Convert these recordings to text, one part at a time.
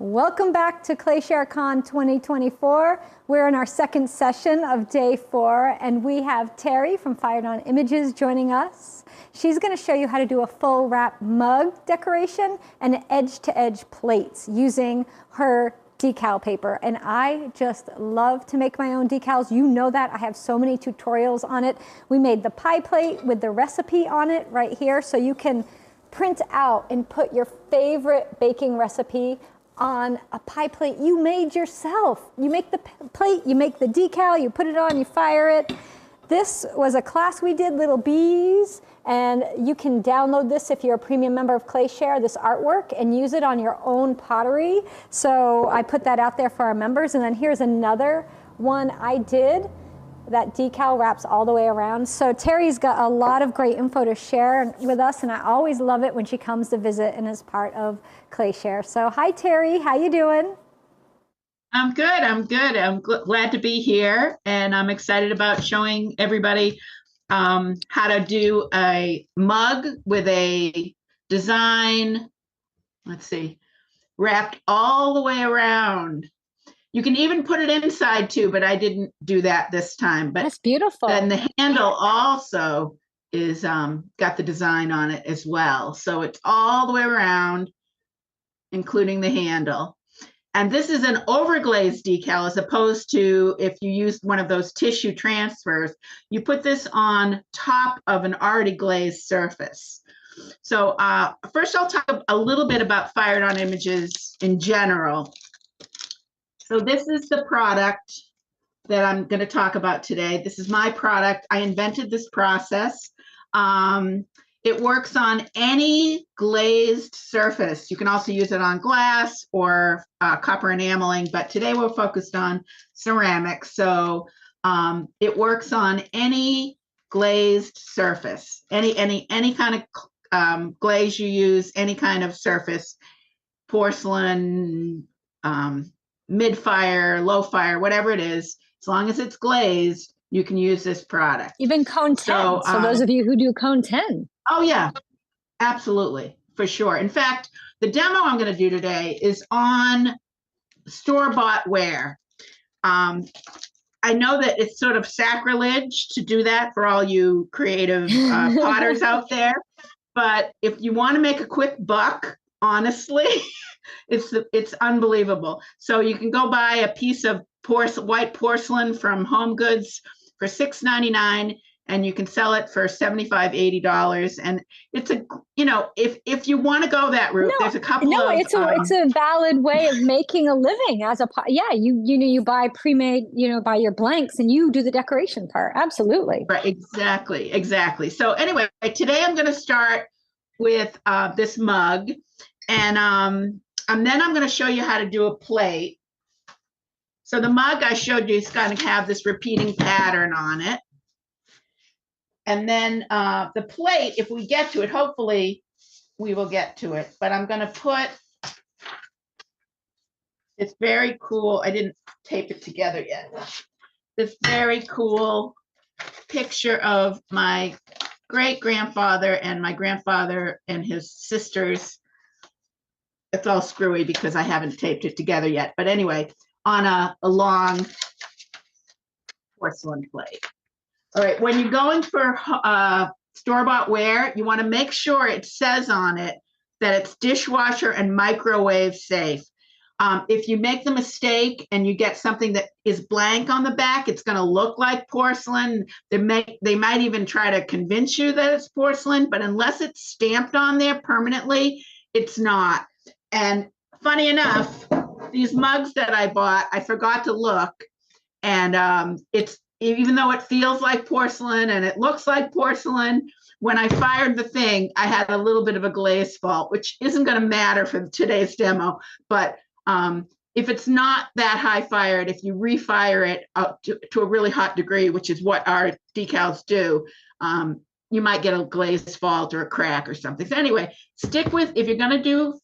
Welcome back to ClayShareCon 2024. We're in our second session of day 4, and we have Terry from Fired On Images joining us. She's going to show you how to do a full wrap mug decoration and edge-to-edge plates using her decal paper. And I just love to make my own decals. You know that. I have so many tutorials on it. We made the pie plate with the recipe on it right here, so you can print out and put your favorite baking recipe on a pie plate you made yourself. You make the plate, you make the decal, you put it on, you fire it. This was a class we did, Little Bees, and you can download this if you're a premium member of ClayShare, this artwork, and use it on your own pottery. So I put that out there for our members. And then here's another one I did. That decal wraps all the way around. So Terry's got a lot of great info to share with us, and I always love it when she comes to visit and is part of ClayShare. So hi Terry, how you doing? I'm good, I'm good. I'm glad to be here, and I'm excited about showing everybody how to do a mug with a design, let's see, wrapped all the way around. You can even put it inside too, but I didn't do that this time. But that's beautiful. Then the handle also is got the design on it as well. So it's all the way around, including the handle. And this is an overglazed decal as opposed to if you used one of those tissue transfers. You put this on top of an already glazed surface. So first I'll talk a little bit about Fired On Images in general. So this is the product that I'm going to talk about today. This is my product. I invented this process. It works on any glazed surface. You can also use it on glass or copper enameling, but today we're focused on ceramics. So it works on any glazed surface, any kind of glaze you use, any kind of surface, porcelain, mid-fire, low-fire, whatever it is, as long as it's glazed, you can use this product. Even cone 10, so those of you who do cone 10. Oh yeah, absolutely, for sure. In fact, the demo I'm going to do today is on store-bought ware. I know that it's sort of sacrilege to do that for all you creative potters out there, but if you want to make a quick buck, honestly, it's unbelievable. So you can go buy a piece of white porcelain from Home Goods for $6.99, and you can sell it for $75, $80. And it's a, you know, if you want to go that route, there's a couple of it's a valid way of making a living as a you buy pre-made, buy your blanks and you do the decoration part. Absolutely. Right, exactly. So anyway, today I'm going to start with this mug, and then I'm going to show you how to do a plate. So the mug I showed you is going to have this repeating pattern on it. And then the plate, if we get to it, hopefully we will get to it. But I'm going to put, it's very cool. I didn't tape it together yet. This very cool picture of my great-grandfather and my grandfather and his sisters. It's all screwy because I haven't taped it together yet. But anyway, on a long porcelain plate. All right, when you're going for store-bought ware, you want to make sure it says on it that it's dishwasher and microwave safe. If you make the mistake and you get something that is blank on the back, it's going to look like porcelain. They might even try to convince you that it's porcelain, but unless it's stamped on there permanently, it's not. And funny enough, these mugs that I bought, I forgot to look, and it's, even though it feels like porcelain and it looks like porcelain, when I fired the thing, I had a little bit of a glaze fault, which isn't going to matter for today's demo. But if it's not that high fired, if you refire it up to a really hot degree, which is what our decals do, you might get a glaze fault or a crack or something. So anyway, stick with, if you're going to do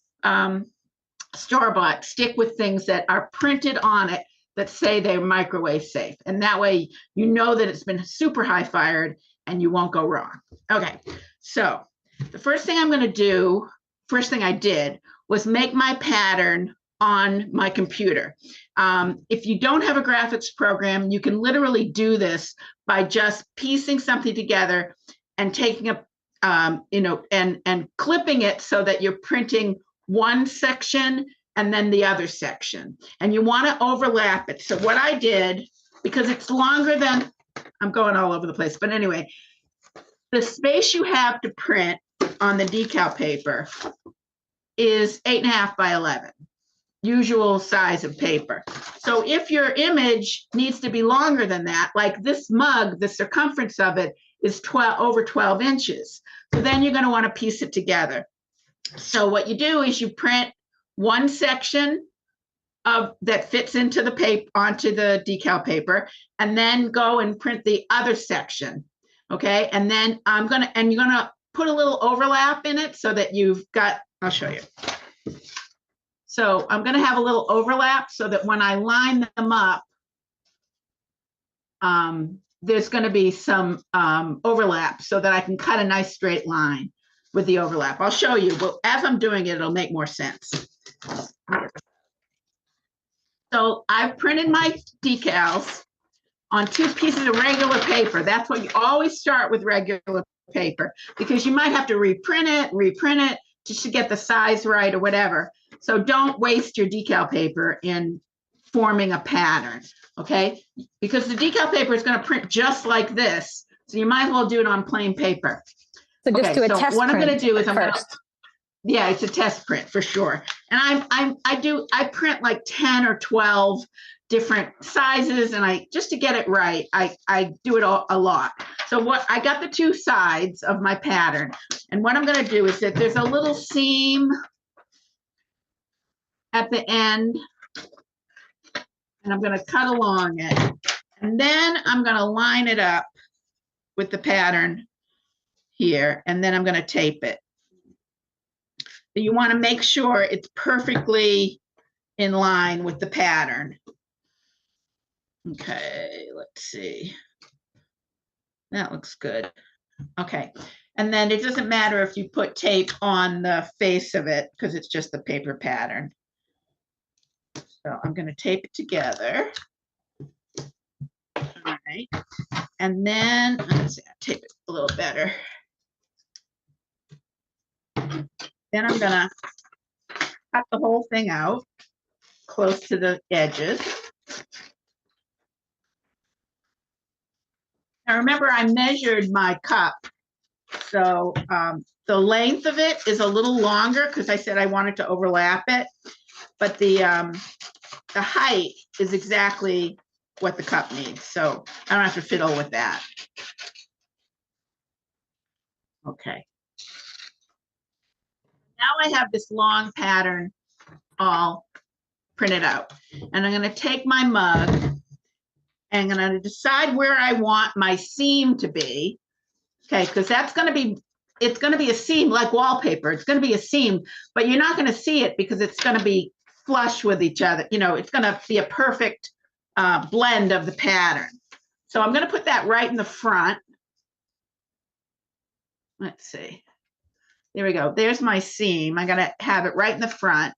store-bought, stick with things that are printed on it that say they're microwave safe. And that way, you know that it's been super high fired and you won't go wrong. Okay, so the first thing I did was make my pattern on my computer. If you don't have a graphics program, you can literally do this by just piecing something together and taking a, and clipping it so that you're printing one section and then the other section. And you want to overlap it. So what I did, because it's longer than, I'm going all over the place, but anyway, the space you have to print on the decal paper is 8.5 by 11. Usual size of paper. So if your image needs to be longer than that, like this mug, the circumference of it is over 12 inches. So then you're going to want to piece it together. So what you do is you print one section of that fits into the paper, onto the decal paper, and then go and print the other section. Okay, and then you're gonna put a little overlap in it so that you've got, I'll show you. So I'm going to have a little overlap so that when I line them up, there's going to be some overlap so that I can cut a nice straight line with the overlap. I'll show you, but as I'm doing it, it'll make more sense. So I've printed my decals on 2 pieces of regular paper. That's what you always start with, regular paper, because you might have to reprint it just to get the size right or whatever. So don't waste your decal paper in forming a pattern, okay? Because the decal paper is going to print just like this. So you might as well do it on plain paper. So just do a test print. What I'm going to do is yeah, it's a test print for sure. And I print like 10 or 12 different sizes, and just to get it right, I do it a lot. So I got the 2 sides of my pattern, and what I'm going to do is that there's a little seam at the end, and I'm going to cut along it, and then I'm going to line it up with the pattern here, and then I'm going to tape it. So you want to make sure it's perfectly in line with the pattern. Okay, let's see. That looks good. Okay, and then it doesn't matter if you put tape on the face of it because it's just the paper pattern. So I'm going to tape it together. All right, and then let's see, I'll tape it a little better. Then I'm going to cut the whole thing out close to the edges. Now remember, I measured my cup, so the length of it is a little longer because I said I wanted to overlap it, but the height is exactly what the cup needs, so I don't have to fiddle with that. Okay. Now I have this long pattern all printed out, and I'm going to take my mug and I'm going to decide where I want my seam to be. Okay, because that's going to be, it's going to be a seam like wallpaper. It's going to be a seam, but you're not going to see it because it's going to be flush with each other. You know, it's going to be a perfect blend of the pattern. So I'm going to put that right in the front. Let's see. There we go. There's my seam. I'm going to have it right in the front.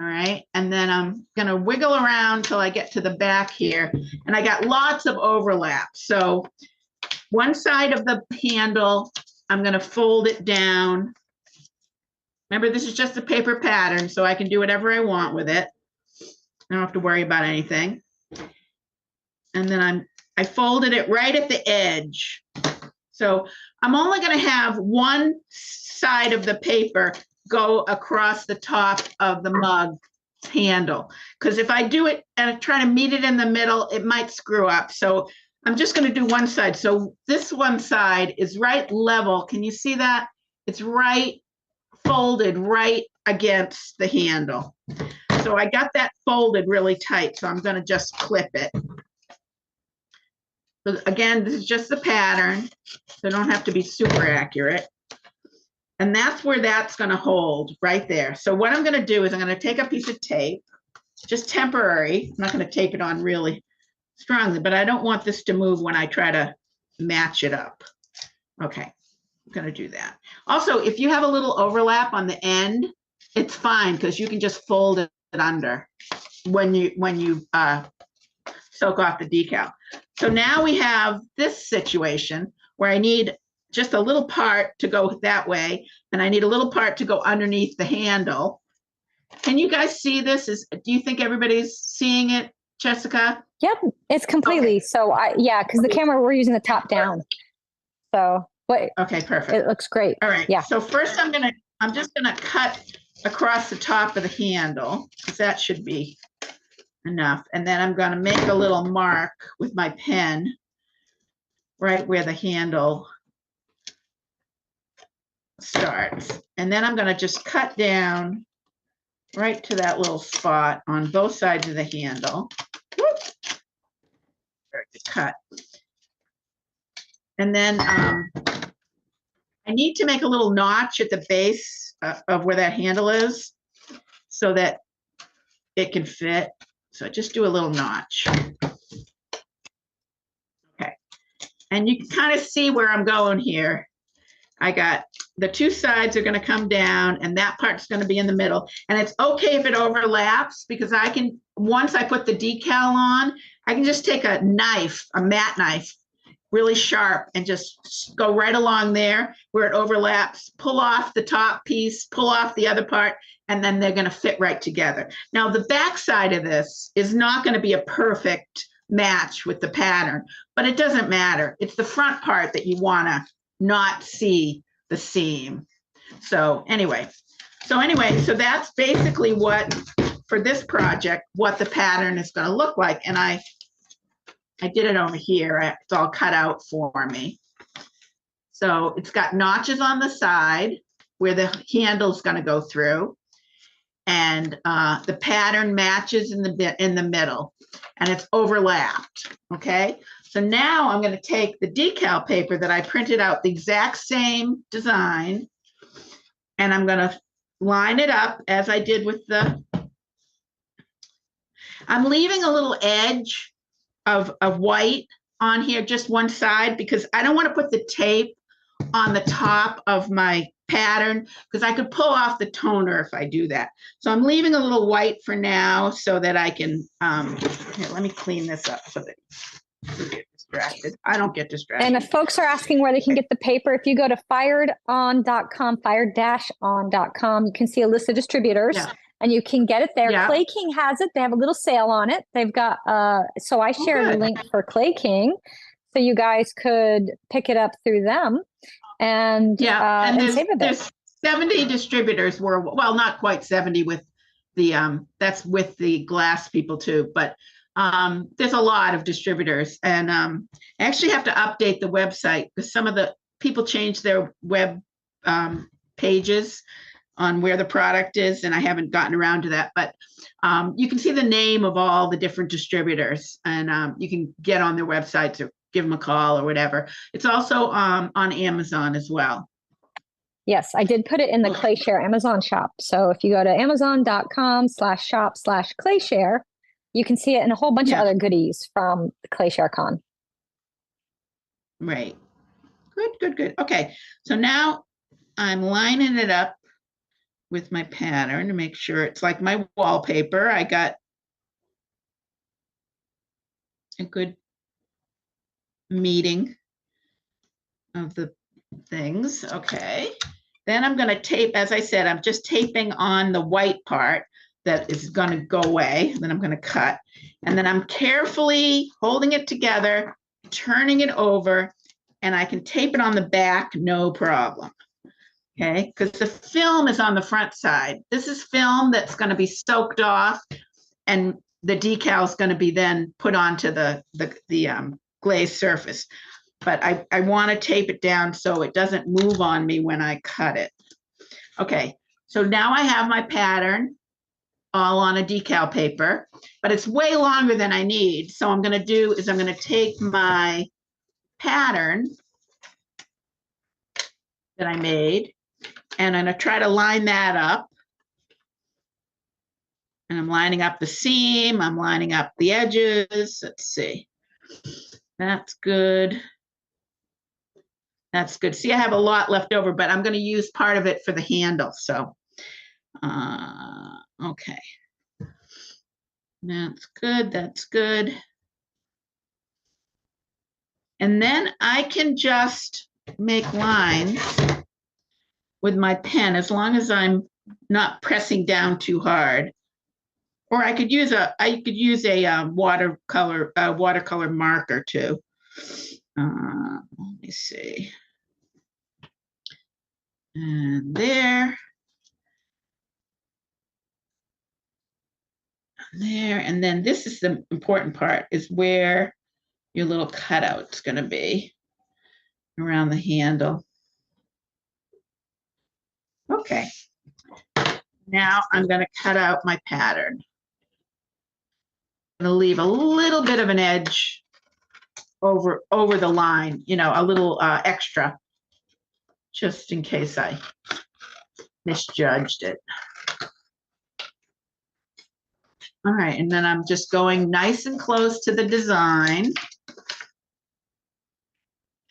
All right, and then I'm going to wiggle around till I get to the back here, and I got lots of overlap. So one side of the handle, I'm going to fold it down. Remember, this is just a paper pattern, so I can do whatever I want with it. I don't have to worry about anything. And then I folded it right at the edge. So I'm only going to have one side of the paper go across the top of the mug handle, because if I do it and try to meet it in the middle, it might screw up. So I'm just going to do one side. So this one side is right level. Can you see that? It's right folded right against the handle. So I got that folded really tight. So I'm going to just clip it. So again, this is just the pattern, so don't have to be super accurate. And that's where that's going to hold right there. So what I'm going to do is I'm going to take a piece of tape, just temporary. I'm not going to tape it on really strongly, but I don't want this to move when I try to match it up. Okay, I'm going to do that. Also, if you have a little overlap on the end, it's fine because you can just fold it under when you soak off the decal. So now we have this situation where I need just a little part to go that way, and I need a little part to go underneath the handle. Can you guys see this? Do you think everybody's seeing it, Jessica? Yep, it's completely. Okay. So yeah, because the camera, we're using the top down. So, but okay, perfect. It looks great. All right. Yeah. So first I'm just gonna cut across the top of the handle, because that should be enough. And then I'm gonna make a little mark with my pen right where the handle starts. And then I'm gonna just cut down right to that little spot on both sides of the handle. Whoop. Cut. And then I need to make a little notch at the base of where that handle is so that it can fit. So just do a little notch. Okay. And you can kind of see where I'm going here. I got the two sides are going to come down and that part's going to be in the middle. And it's okay if it overlaps, because I can, once I put the decal on, I can just take a knife, a mat knife, really sharp, and just go right along there where it overlaps, pull off the top piece, pull off the other part, and then they're going to fit right together. Now, the back side of this is not going to be a perfect match with the pattern, but it doesn't matter. It's the front part that you want to not see the seam. So anyway, so that's basically what, for this project, what the pattern is going to look like. And I did it over here. It's all cut out for me. So it's got notches on the side where the handle is going to go through, and the pattern matches in the middle, and it's overlapped. Okay. So now I'm going to take the decal paper that I printed out, the exact same design, and I'm going to line it up as I did with I'm leaving a little edge of white on here, just one side, because I don't want to put the tape on the top of my pattern, because I could pull off the toner if I do that. So I'm leaving a little white for now so that I can, here, let me clean this up so that you get distracted. I don't get distracted. And if folks are asking where they can get the paper, if you go to firedon.com, fire-on.com, you can see a list of distributors. Yeah. And you can get it there. Yeah. Clay King has it. They have a little sale on it. They've got, so I shared a link for Clay King, so you guys could pick it up through them and save it. There's 70 distributors well, not quite 70 with the, that's with the glass people too, but there's a lot of distributors. And I actually have to update the website because some of the people change their web pages on where the product is, and I haven't gotten around to that, but you can see the name of all the different distributors, and you can get on their websites or give them a call or whatever. It's also on Amazon as well. Yes, I did put it in the ClayShare Amazon shop. So if you go to amazon.com/shop/ClayShare, you can see it in a whole bunch of other goodies from the ClayShare Con. Right. Good. Okay, so now I'm lining it up with my pattern to make sure it's like my wallpaper. I got a good meeting of the things. Okay. Then I'm going to tape, as I said, I'm just taping on the white part that is going to go away. Then I'm going to cut. And then I'm carefully holding it together, turning it over, and I can tape it on the back, no problem. Okay, because the film is on the front side. This is film that's going to be soaked off, and the decal is going to be then put onto the glazed surface. But I want to tape it down so it doesn't move on me when I cut it. Okay, so now I have my pattern all on a decal paper, but it's way longer than I need. So I'm going to do is I'm going to take my pattern that I made, and I'm going to try to line that up. And I'm lining up the seam. I'm lining up the edges. Let's see. That's good. That's good. See, I have a lot left over, but I'm going to use part of it for the handle. So Okay. That's good. That's good. And then I can just make lines with my pen as long as I'm not pressing down too hard. Or I could use a watercolor marker too. Let me see. And there. There, and then this is the important part, is where your little cutout's going to be around the handle. Okay, now I'm going to cut out my pattern. I'm going to leave a little bit of an edge over the line, you know, a little extra, just in case I misjudged it. All right, and then I'm just going nice and close to the design.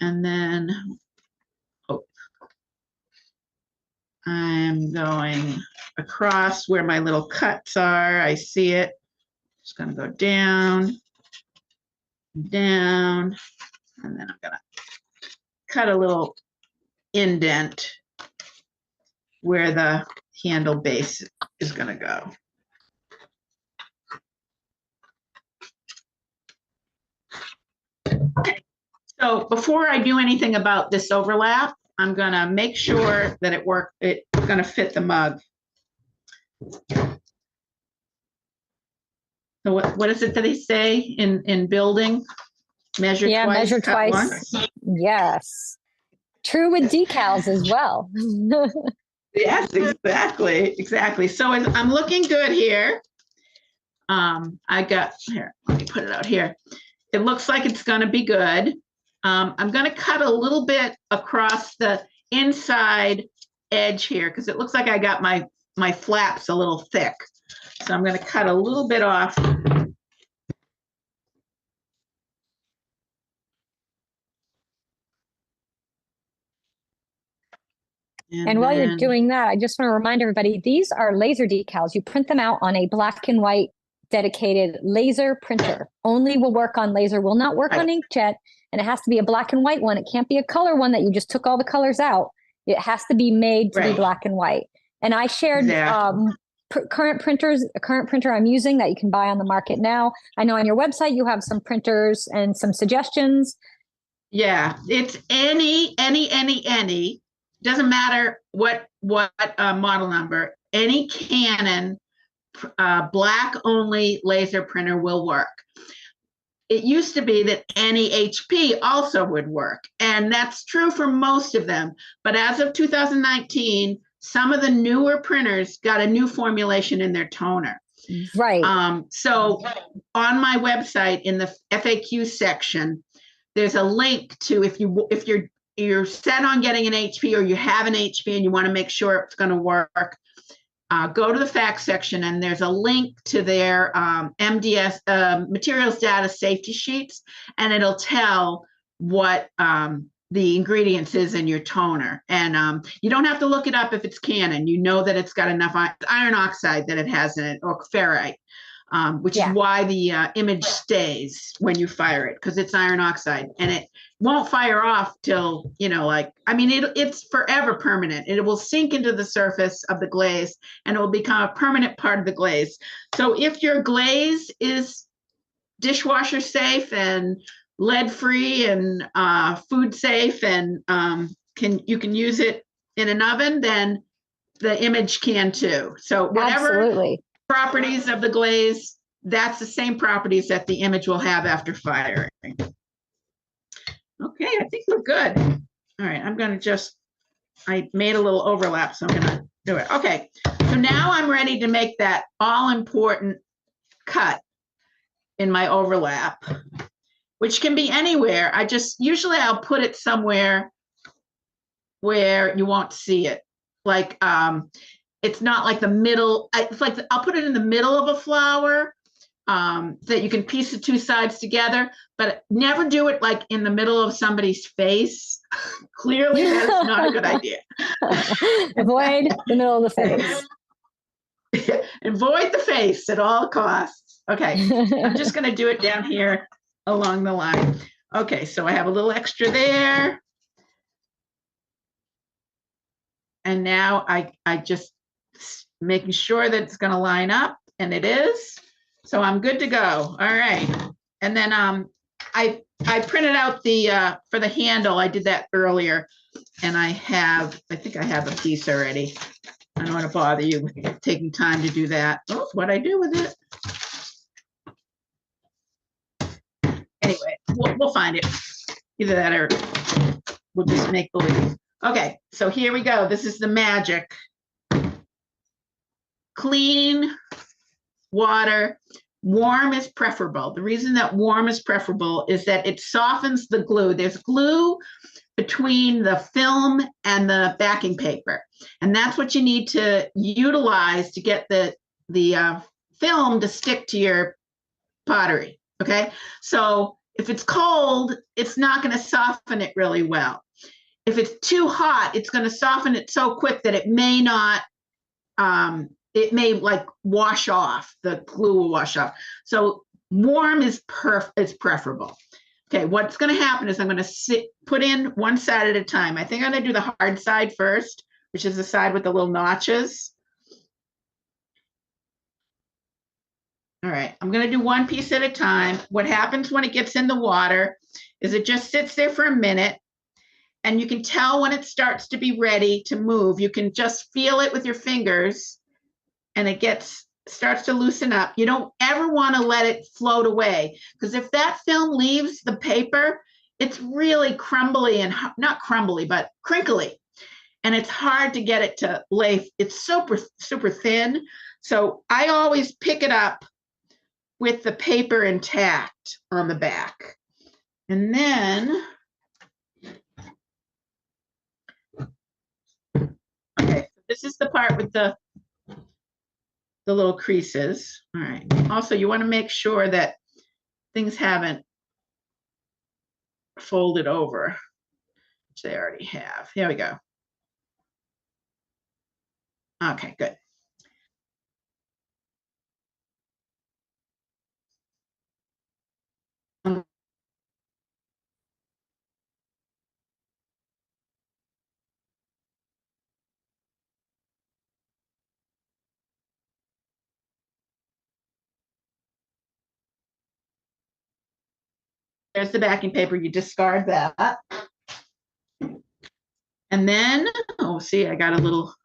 And then I'm going across where my little cuts are. I see it. Just going to go down, down, and then I'm going to cut a little indent where the handle base is going to go. Okay. So before I do anything about this overlap, I'm going to make sure that it's going to fit the mug. So what is it that they say in building? Measure twice, measure cut twice. once. Yes. True with decals as well. Yes, exactly. So I'm looking good here. I got here. Let me put it out here. It looks like it's going to be good. I'm going to cut a little bit across the inside edge here because it looks like I got my flaps a little thick. So I'm going to cut a little bit off. And while you're doing that, I just want to remind everybody, these are laser decals. You print them out on a black and white dedicated laser printer. Only will work on laser, will not work on inkjet. And it has to be a black and white one. It can't be a color one that you just took all the colors out. It has to be made to be black and white. And I shared current printer I'm using that you can buy on the market now. I know on your website you have some printers and some suggestions. Yeah, it's any. Doesn't matter what model number. Any Canon black only laser printer will work. It used to be that any HP also would work, and that's true for most of them. But as of 2019, some of the newer printers got a new formulation in their toner. Right. So on my website in the FAQ section, there's a link to if you're set on getting an HP or you have an HP and you want to make sure it's going to work. Go to the facts section and there's a link to their MDS materials data safety sheets, and it'll tell what the ingredients is in your toner. And you don't have to look it up if it's Canon. You know that it's got enough iron oxide that it has in it, or ferrite, which is why the image stays when you fire it, because it's iron oxide, and it won't fire off till, it's forever permanent. It will sink into the surface of the glaze and it will become a permanent part of the glaze. So if your glaze is dishwasher safe and lead free and food safe and you can use it in an oven, then the image can too. So whatever properties of the glaze, that's the same properties that the image will have after firing. Okay, I think we're good. All right, I made a little overlap, so I'm gonna do it. Okay, so now I'm ready to make that all important cut in my overlap, which can be anywhere. Usually I'll put it somewhere where you won't see it. Like, it's not like the middle, it's like I'll put it in the middle of a flower, that you can piece the two sides together, but never do it like in the middle of somebody's face. Clearly, that's not a good idea. Avoid the middle of the face. Avoid the face at all costs. Okay, I'm just going to do it down here along the line. Okay, so I have a little extra there. And now I just making sure that it's going to line up, and it is. So I'm good to go. All right. And then I printed out the for the handle. I did that earlier, and I think I have a piece already. I don't want to bother you with taking time to do that. Oh, what I do with it. Anyway, we'll find it. Either that or we'll just make believe. Okay, so here we go. This is the magic. Clean water. Warm is preferable. The reason that warm is preferable is that it softens the glue. There's glue between the film and the backing paper. And that's what you need to utilize to get the film to stick to your pottery, okay? So if it's cold, it's not gonna soften it really well. If it's too hot, it's gonna soften it so quick that it may not, it may like wash off, the glue will wash off. So warm is preferable. Okay, what's going to happen is I'm going to put in one side at a time. I think I'm going to do the hard side first, which is the side with the little notches. All right, I'm going to do one piece at a time. What happens when it gets in the water is it just sits there for a minute, and you can tell when it starts to be ready to move. You can just feel it with your fingers, and it starts to loosen up. You don't ever want to let it float away, because if that film leaves the paper, it's really crumbly, and not crumbly, but crinkly. And it's hard to get it to lay. It's super, super thin. So I always pick it up with the paper intact on the back. And then, okay, this is the part with the little creases. All right. Also, you want to make sure that things haven't folded over, which they already have. Here we go. Okay, good. There's the backing paper. You discard that. And then, oh, see, I got a little,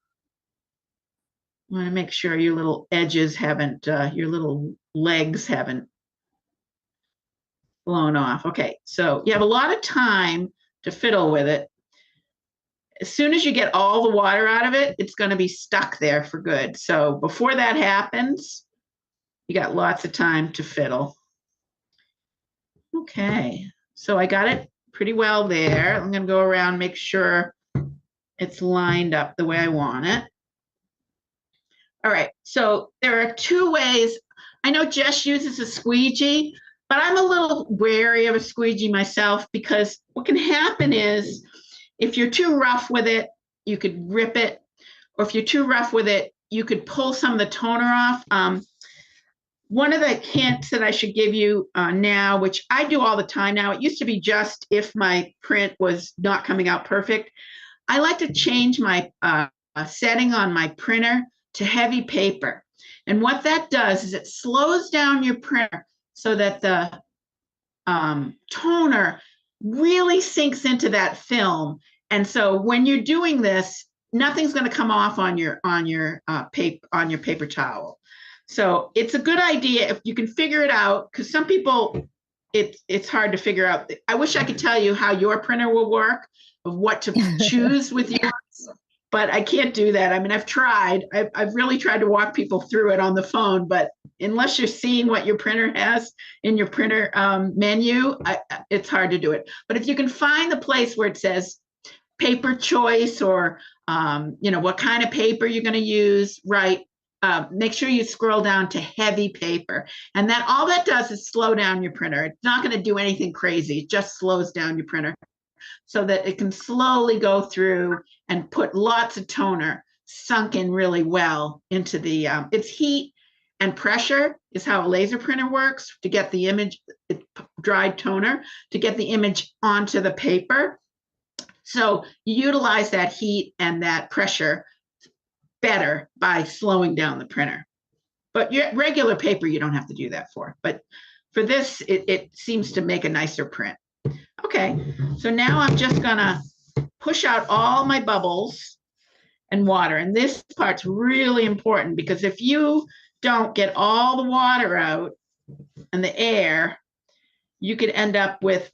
I want to make sure your little edges haven't, your little legs haven't blown off. Okay, so you have a lot of time to fiddle with it. As soon as you get all the water out of it, it's going to be stuck there for good. So before that happens, you got lots of time to fiddle. Okay, so I got it pretty well there. I'm going to go around, make sure it's lined up the way I want it. All right, so there are two ways. I know Jess uses a squeegee, but I'm a little wary of a squeegee myself, because what can happen is if you're too rough with it, you could rip it, or if you're too rough with it, you could pull some of the toner off. One of the hints that I should give you now, which I do all the time now, it used to be just if my print was not coming out perfect, I like to change my setting on my printer to heavy paper. And what that does is it slows down your printer so that the toner really sinks into that film. And so when you're doing this, nothing's going to come off on your paper towel. So it's a good idea if you can figure it out, because some people, it's hard to figure out. I wish I could tell you how your printer will work, of what to choose with yours, but I can't do that. I mean, I've tried. I've really tried to walk people through it on the phone, but unless you're seeing what your printer has in your printer menu, it's hard to do it. But if you can find the place where it says paper choice, or what kind of paper you're going to use, right? Make sure you scroll down to heavy paper, and that all that does is slow down your printer. It's not going to do anything crazy. It just slows down your printer so that it can slowly go through and put lots of toner sunk in really well into the, it's heat and pressure is how a laser printer works to get the image, dried toner, to get the image onto the paper. So you utilize that heat and that pressure better by slowing down the printer. But your regular paper, you don't have to do that for. But for this, it seems to make a nicer print. Okay, so now I'm just gonna push out all my bubbles and water. And this part's really important because if you don't get all the water out and the air, you could end up with,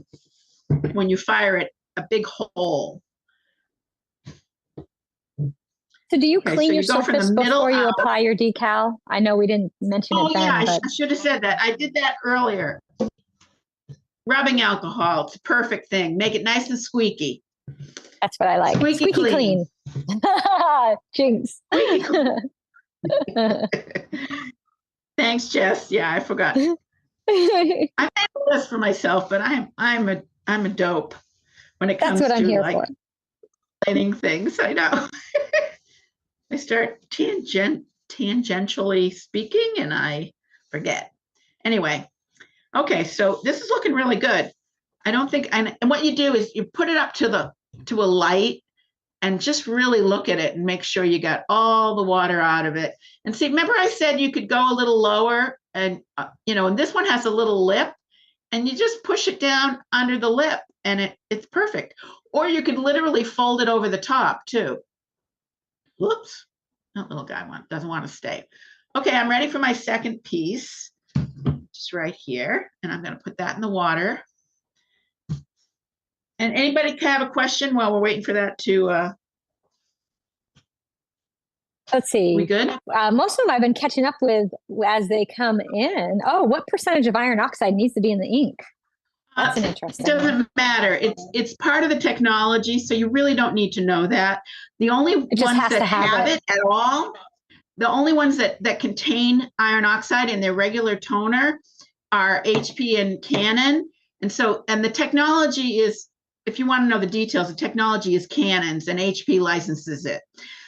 when you fire it, a big hole. So do you clean your surface before you apply your decal? I know we didn't mention it then. Oh yeah, I should have said that. I did that earlier. Rubbing alcohol, it's a perfect thing. Make it nice and squeaky. That's what I like. Squeaky clean. Jinx. Squeaky clean. Thanks, Jess. Yeah, I forgot. I made a list for myself, but I'm a dope when it comes to like explaining things. I know. I start tangentially speaking and I forget. Anyway, okay, so this is looking really good. I don't think, and what you do is you put it up to a light and just really look at it and make sure you got all the water out of it. And see, remember I said you could go a little lower and, and this one has a little lip and you just push it down under the lip and it's perfect. Or you could literally fold it over the top too. Whoops, that little guy doesn't want to stay. Okay, I'm ready for my second piece, just right here. And I'm gonna put that in the water. And anybody have a question while we're waiting for that to, let's see. We good? Most of them I've been catching up with as they come in. Oh, what percentage of iron oxide needs to be in the ink? That's an interesting It doesn't one. matter. It's part of the technology, so you really don't need to know that. The only ones that have it at all, the only ones that contain iron oxide in their regular toner are HP and Canon. And the technology is, if you want to know the details, the technology is Canon's and HP licenses it.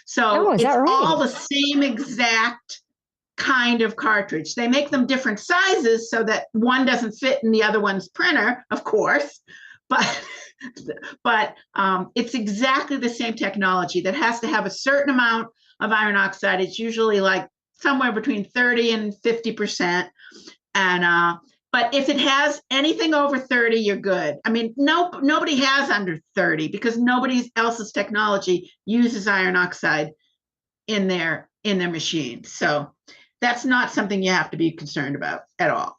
So it's all the same exact kind of cartridge. They make them different sizes so that one doesn't fit in the other one's printer, of course, but it's exactly the same technology that has to have a certain amount of iron oxide. It's usually like somewhere between 30 and 50%. And but if it has anything over 30, you're good. I mean, nobody has under 30 because nobody else's technology uses iron oxide in their machine. So that's not something you have to be concerned about at all.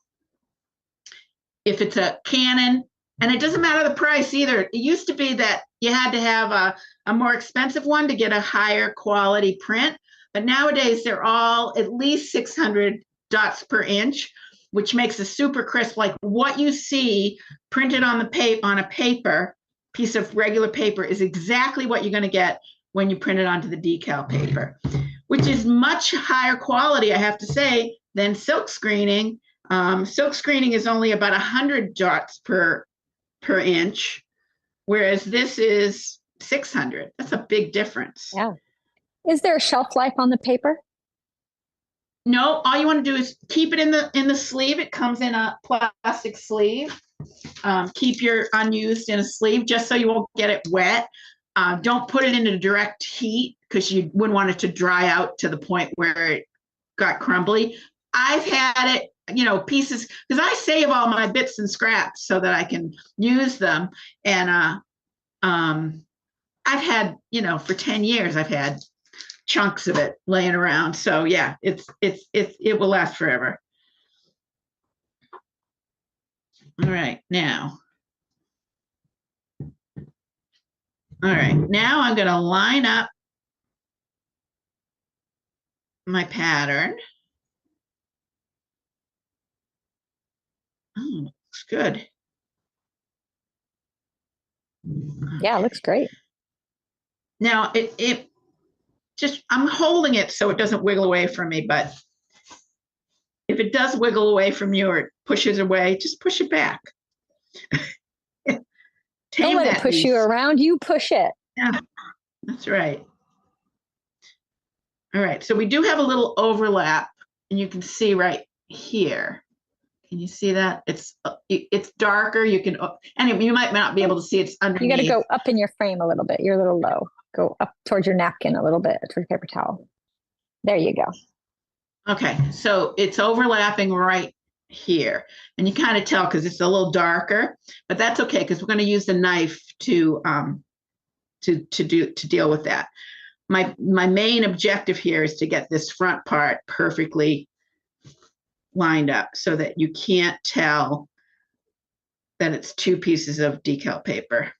If it's a Canon, and it doesn't matter the price either. It used to be that you had to have a more expensive one to get a higher quality print, but nowadays they're all at least 600 dots per inch, which makes a super crisp, like what you see printed on a paper, piece of regular paper is exactly what you're going to get when you print it onto the decal paper, which is much higher quality, I have to say, than silk screening. Silk screening is only about 100 dots per inch, whereas this is 600. That's a big difference. Yeah. Is there a shelf life on the paper? No, all you want to do is keep it in the sleeve. It comes in a plastic sleeve. Keep your unused in a sleeve just so you won't get it wet. Don't put it into direct heat because you wouldn't want it to dry out to the point where it got crumbly. I've had it, pieces, because I save all my bits and scraps so that I can use them. And I've had, for 10 years, I've had chunks of it laying around. So yeah, it will last forever. All right, now I'm going to line up my pattern. Oh, looks good. Yeah, it looks great. Now I'm holding it so it doesn't wiggle away from me, but if it does wiggle away from you or it pushes away, just push it back. Don't let it push you around, you push it. Yeah, that's right. All right, so we do have a little overlap, and you can see right here. Can you see that? It's darker. You can, anyway, you might not be able to see it's underneath. You got to go up in your frame a little bit. You're a little low. Go up towards your napkin a little bit, towards your paper towel. There you go. Okay, so it's overlapping right here, and you kind of tell because it's a little darker, but that's okay because we're going to use the knife to deal with that. My main objective here is to get this front part perfectly lined up so that you can't tell that it's two pieces of decal paper.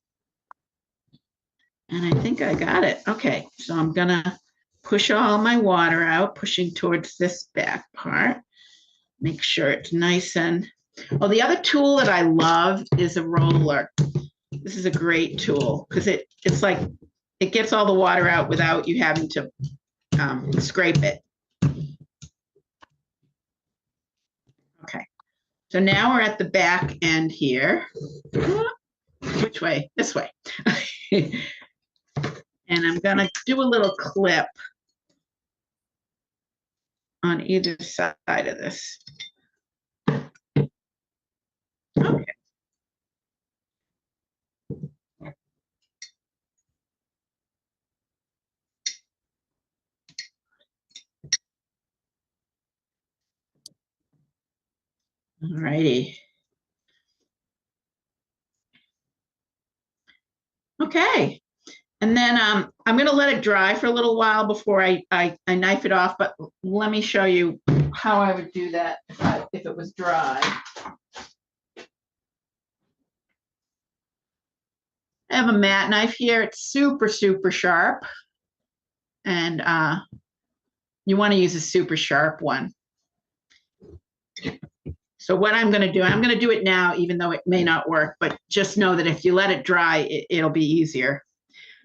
And I think I got it. Okay, so I'm gonna push all my water out, pushing towards this back part. Make sure it's nice and, oh, the other tool that I love is a roller. This is a great tool because it's like, it gets all the water out without you having to scrape it. Okay, so now we're at the back end here. Which way? This way. And I'm gonna do a little clip on either side of this. Okay. All righty. Okay. And then I'm going to let it dry for a little while before I knife it off, but let me show you how I would do that if it was dry. I have a mat knife here. It's super, super sharp. And you want to use a super sharp one. So what I'm going to do, I'm going to do it now, even though it may not work, but just know that if you let it dry, it'll be easier.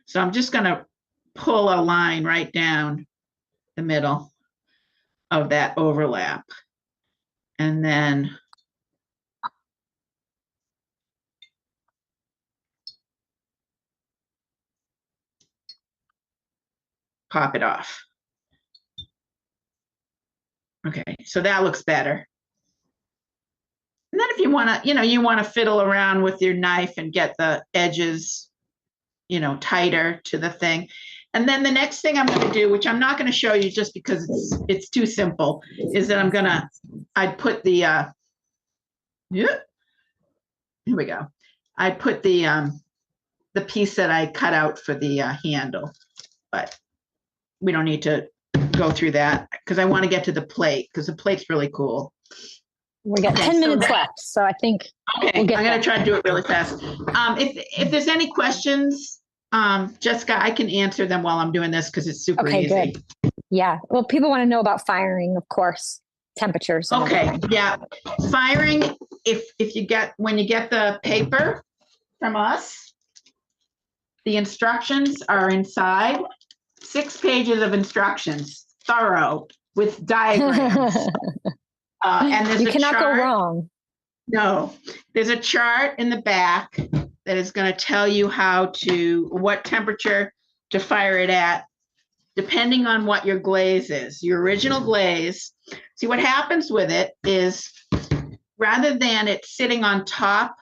So I'm just going to pull a line right down the middle of that overlap. And then pop it off. Okay, so that looks better. And then if you want to, you want to fiddle around with your knife and get the edges, tighter to the thing. And then the next thing I'm going to do, which I'm not going to show you just because it's too simple, is that I'd put the, here we go. I put the piece that I cut out for the handle, but we don't need to go through that because I want to get to the plate because the plate's really cool. We got 10 minutes left, so I think okay. I'm going to try to do it really fast. If there's any questions, Jessica, I can answer them while I'm doing this because it's super easy. Good. Yeah. Well, people want to know about firing, of course, temperatures. Okay. Yeah. Firing. When you get the paper from us, the instructions are inside. 6 pages of instructions, thorough with diagrams. And you cannot go wrong. No, there's a chart in the back that is going to tell you what temperature to fire it at, depending on what your glaze is. Your original glaze. See, what happens with it is rather than it sitting on top,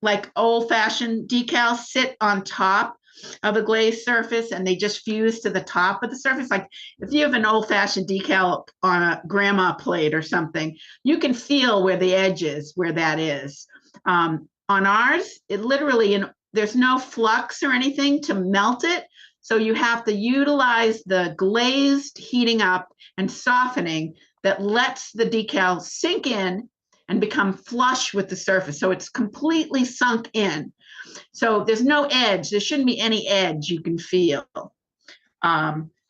like old-fashioned decals sit on top of a glazed surface and they just fuse to the top of the surface. Like if you have an old-fashioned decal on a grandma plate or something, you can feel where the edge is, where that is. On ours, it literally, there's no flux or anything to melt it. So you have to utilize the glazed heating up and softening that lets the decal sink in and become flush with the surface. So it's completely sunk in. So there's no edge. There shouldn't be any edge you can feel.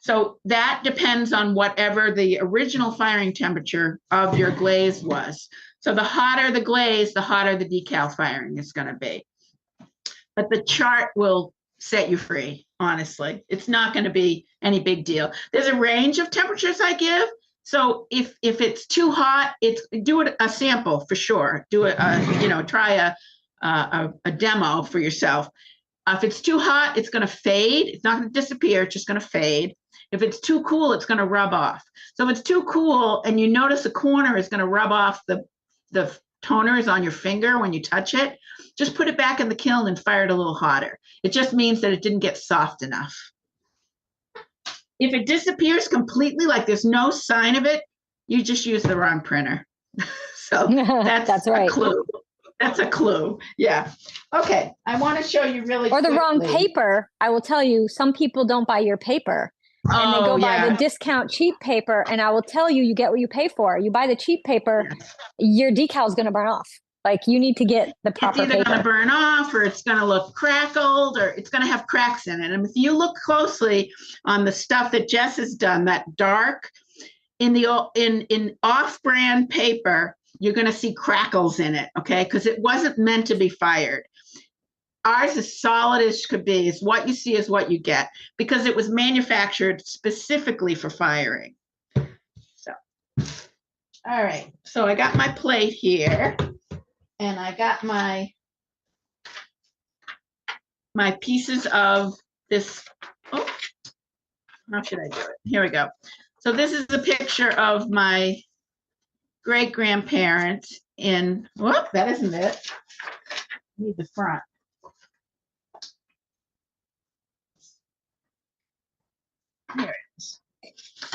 So that depends on whatever the original firing temperature of your glaze was. So the hotter the glaze, the hotter the decal firing is going to be. But the chart will set you free, honestly. It's not going to be any big deal. There's a range of temperatures I give. So if it's too hot, do it a sample for sure. Do it, try a demo for yourself. If it's too hot, it's going to fade. It's not going to disappear. It's just going to fade. If it's too cool, it's going to rub off. So if it's too cool and you notice a corner is going to rub off the toner is on your finger when you touch it, just put it back in the kiln and fire it a little hotter. It just means that it didn't get soft enough. If it disappears completely, like there's no sign of it, you just use the wrong printer. So that's right. A clue. That's a clue. Yeah. Okay. I want to show you really Or the quickly. wrong paper. I will tell you, some people don't buy your paper. And they go buy the discount cheap paper. And I will tell you, you get what you pay for. You buy the cheap paper, your decal is going to burn off. Like you need to get the proper paper. It's either going to burn off or it's going to look crackled or it's going to have cracks in it. And if you look closely on the stuff that Jess has done, that dark, in off-brand paper, you're going to see crackles in it, okay? Because it wasn't meant to be fired. Ours is solid as could be. Is what you see is what you get because it was manufactured specifically for firing. So, all right. So I got my plate here and I got my pieces of this. Oh, how should I do it? Here we go. So this is a picture of my great-grandparents in, whoop, that isn't it. I need the front. Here it is.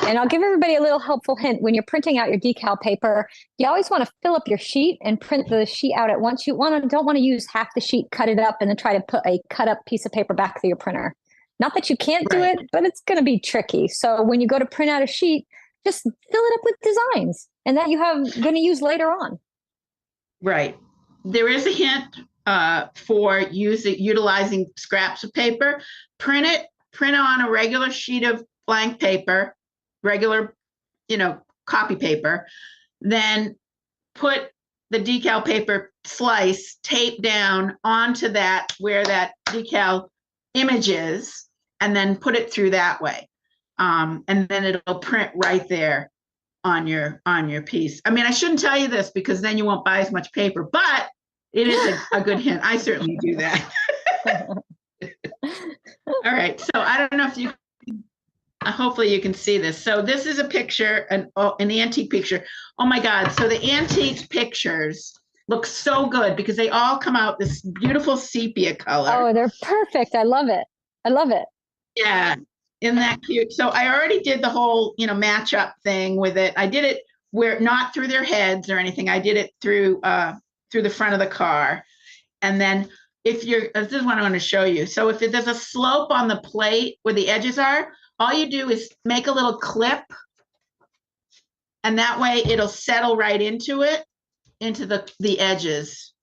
And I'll give everybody a little helpful hint. When you're printing out your decal paper, you always want to fill up your sheet and print the sheet out at once. You don't want to use half the sheet, cut it up, and then try to put a cut up piece of paper back through your printer. Not that you can't do it, but it's going to be tricky. So when you go to print out a sheet, just fill it up with designs and that you have going to use later on. Right. There is a hint for utilizing scraps of paper. Print on a regular sheet of blank paper, regular, copy paper, then put the decal paper slice tape down onto that where that decal image is, and then put it through that way. And then it'll print right there on your piece. I mean, I shouldn't tell you this because then you won't buy as much paper, but it is a good hint. I certainly do that. All right. So I don't know if you, hopefully you can see this. So this is a picture, an antique picture. Oh my God. So the antique pictures look so good because they all come out this beautiful sepia color. Oh, they're perfect. I love it. I love it. Yeah. Isn't that cute? So I already did the whole, match up thing with it. I did it where not through their heads or anything. I did it through the front of the car. And then this is what I want to show you. So if there's a slope on the plate where the edges are, all you do is make a little clip and that way it'll settle right into it, into the edges.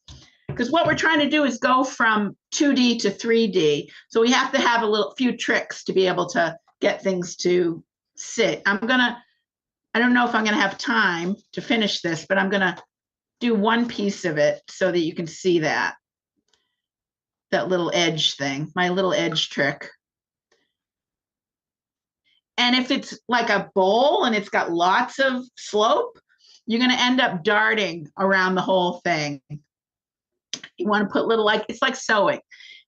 Because what we're trying to do is go from 2D to 3D. So we have to have few tricks to be able to get things to sit. I don't know if I'm going to have time to finish this, but I'm going to do one piece of it so that you can see that little edge thing, my little edge trick. And if it's like a bowl and it's got lots of slope, you're going to end up darting around the whole thing. You want to put it's like sewing.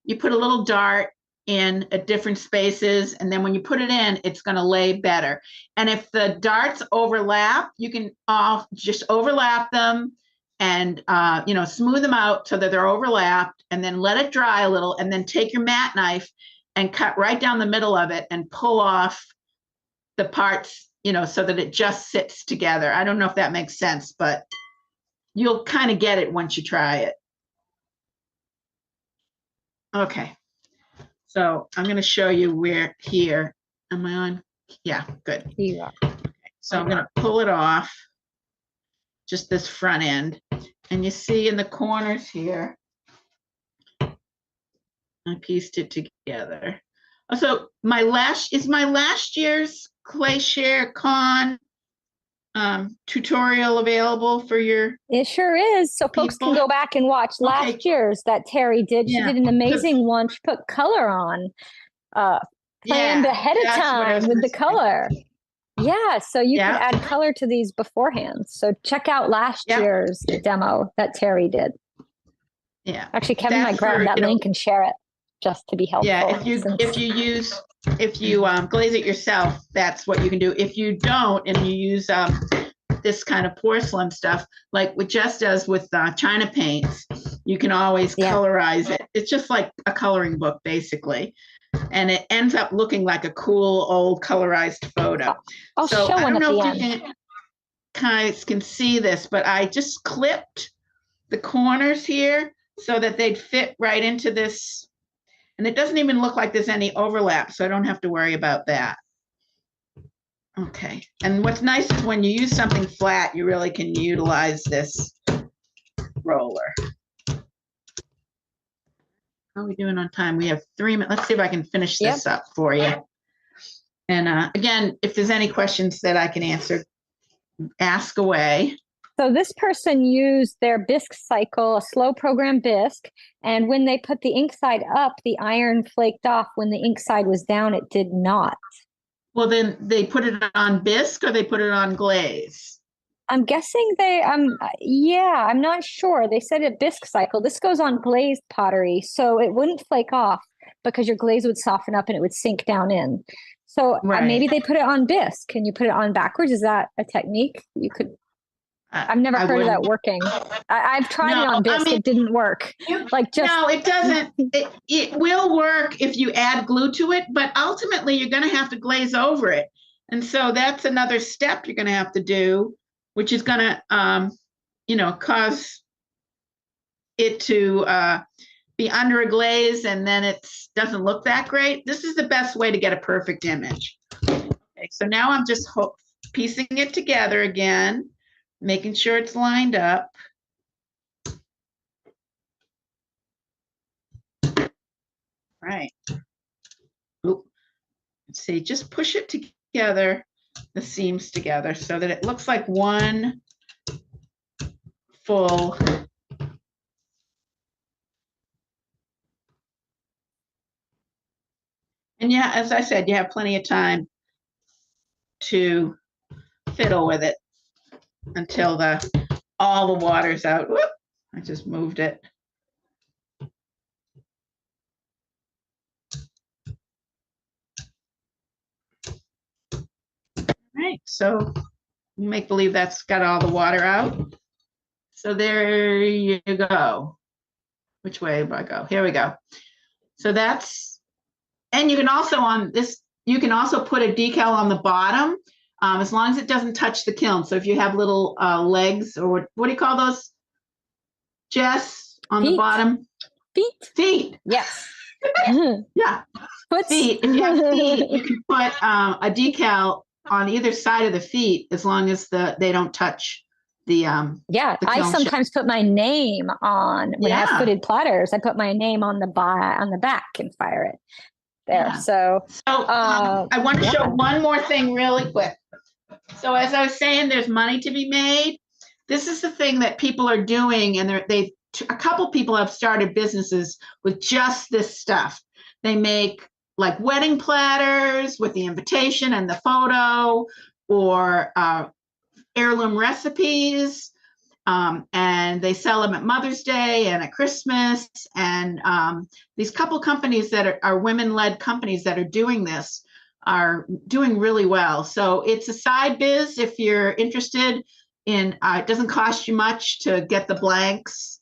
You put a little dart in at different spaces, and then when you put it in, it's going to lay better. And if the darts overlap, you can just overlap them and, smooth them out so that they're overlapped, and then let it dry a little, and then take your mat knife and cut right down the middle of it and pull off the parts, so that it just sits together. I don't know if that makes sense, but you'll kind of get it once you try it. Okay, so I'm going to show you where here. Am I on? Yeah, good. Yeah. Okay, so I'm going to pull it off, just this front end. And you see in the corners here, I pieced it together. So my last year's Clayshare Con tutorial available for your? It sure is. So folks can go back and watch last year's that Terry did. She did an amazing one. She put color on, planned ahead of time with the color. Yeah, so you could add color to these beforehand. So check out last year's demo that Terry did. Yeah. Actually, Kevin might grab that link and share it. just to be helpful. Yeah, if you glaze it yourself, that's what you can do. If you don't, and you use this kind of porcelain stuff, like what Jess does with China paints, you can always colorize it. It's just like a coloring book, basically. And it ends up looking like a cool old colorized photo. I'll show one. I don't know if you guys can see this, but I just clipped the corners here so that they'd fit right into this. And it doesn't even look like there's any overlap, so I don't have to worry about that. Okay, and what's nice is when you use something flat, you really can utilize this roller. How are we doing on time? We have 3 minutes. Let's see if I can finish this up for you. And again, if there's any questions that I can answer, ask away. So this person used their bisque cycle, a slow program bisque, and when they put the ink side up, the iron flaked off. When the ink side was down, it did not. Well, then they put it on bisque or they put it on glaze? I'm guessing I'm not sure. They said a bisque cycle. This goes on glazed pottery, so it wouldn't flake off because your glaze would soften up and it would sink down in. So maybe they put it on bisque. Can you put it on backwards? Is that a technique you could? I've never heard of that working. I've tried it on bisque. It didn't work. No, it doesn't. It will work if you add glue to it, but ultimately you're going to have to glaze over it. And so that's another step you're going to have to do, which is going to, cause it to be under a glaze, and then it doesn't look that great. This is the best way to get a perfect image. Okay, so now I'm just piecing it together again, making sure it's lined up. Right. Oop. Let's see, just push it together, the seams together, so that it looks like one full. And yeah, as I said, you have plenty of time to fiddle with it until all the water's out. Whoop, I just moved it. All right, so make believe that's got all the water out. So there you go. Which way do I go? Here we go. So that's, and you can also you can also put a decal on the bottom, as long as it doesn't touch the kiln. So if you have little legs, or what do you call those, Jess, on the bottom? Feet. Yes. Yeah. Feet. If you have feet, you can put a decal on either side of the feet, as long as they don't touch the I sometimes put my name on when I have footed platters. I put my name on the back and fire it there. So I want to show one more thing really quick. So as I was saying, there's money to be made. This is the thing that people are doing, and a couple people have started businesses with just this stuff. They make like wedding platters with the invitation and the photo, or heirloom recipes, and they sell them at Mother's Day and at Christmas. And these couple companies that are women-led companies that are doing this are doing really well. So it's a side biz if you're interested in. It doesn't cost you much to get the blanks.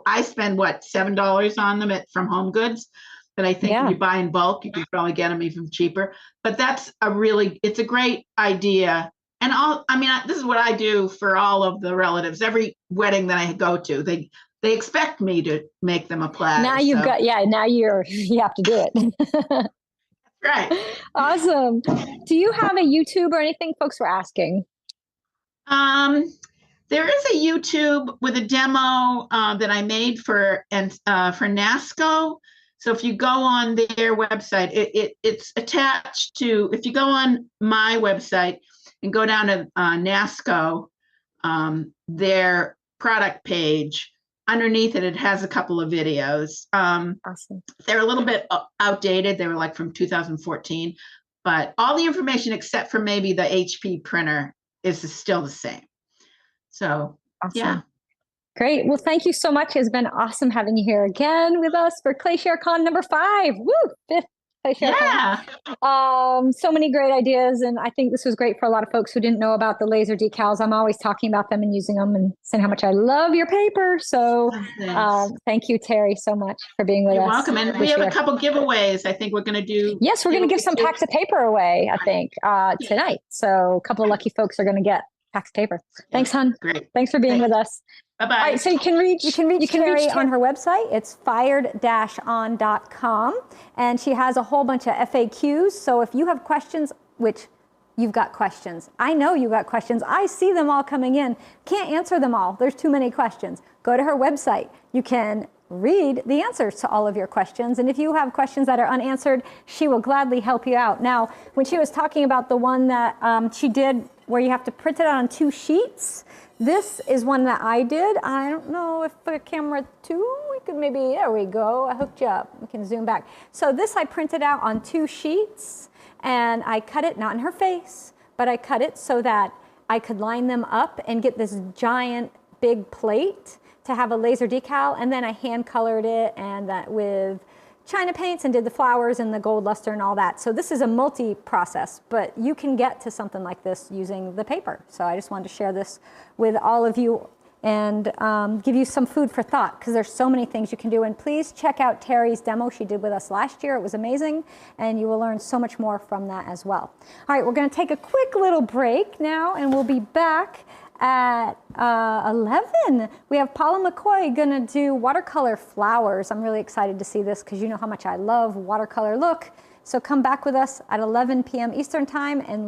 I spend $7 on them from Home Goods. But I think if you buy in bulk, you can probably get them even cheaper. But it's a great idea. And this is what I do for all of the relatives. Every wedding that I go to, they expect me to make them a platter. Now you have to do it. Right. Awesome. Do you have a YouTube or anything? Folks were asking. There is a YouTube with a demo that I made for NASCO. So if you go on their website, it's attached to. If you go on my website and go down to NASCO, their product page, underneath it has a couple of videos. Awesome. They're a little bit outdated. They were like from 2014, but all the information except for maybe the HP printer is still the same. So awesome. Yeah. Great. Well, thank you so much. It's been awesome having you here again with us for ClayShareCon number 5. Woo! 5th ClayShareCon. Yeah. So many great ideas. And I think this was great for a lot of folks who didn't know about the laser decals. I'm always talking about them and using them and saying how much I love your paper. So thank you, Terry, so much for being with us. You're welcome. And we have a couple giveaways. I think we're going to do. Yes, we're going to give some packs of paper away, I think, tonight. So a couple of lucky folks are going to get packs of paper. Thanks, hon. Great. Thanks for being with us. Bye-bye. All right, so you can reach Terry on her website. It's fired-on.com. And she has a whole bunch of FAQs. So if you have questions, which you've got questions. I know you got questions. I see them all coming in. Can't answer them all. There's too many questions. Go to her website. You can read the answers to all of your questions. And if you have questions that are unanswered, she will gladly help you out. Now, when she was talking about the one that she did where you have to print it out on 2 sheets, this is one that I did. I don't know if the camera 2, we could maybe, there we go. I hooked you up. We can zoom back. So this I printed out on 2 sheets and I cut it, not in her face, but I cut it so that I could line them up and get this giant big plate to have a laser decal. And then I hand colored it and that with China paints and did the flowers and the gold luster and all that. So this is a multi-process, but you can get to something like this using the paper. So I just wanted to share this with all of you and give you some food for thought because there's so many things you can do. And please check out Terry's demo she did with us last year. It was amazing, and you will learn so much more from that as well. All right, we're going to take a quick little break now, and we'll be back at 11. We have Paula McCoy going to do watercolor flowers. I'm really excited to see this because you know how much I love watercolor look. So come back with us at 11 p.m. Eastern Time and learn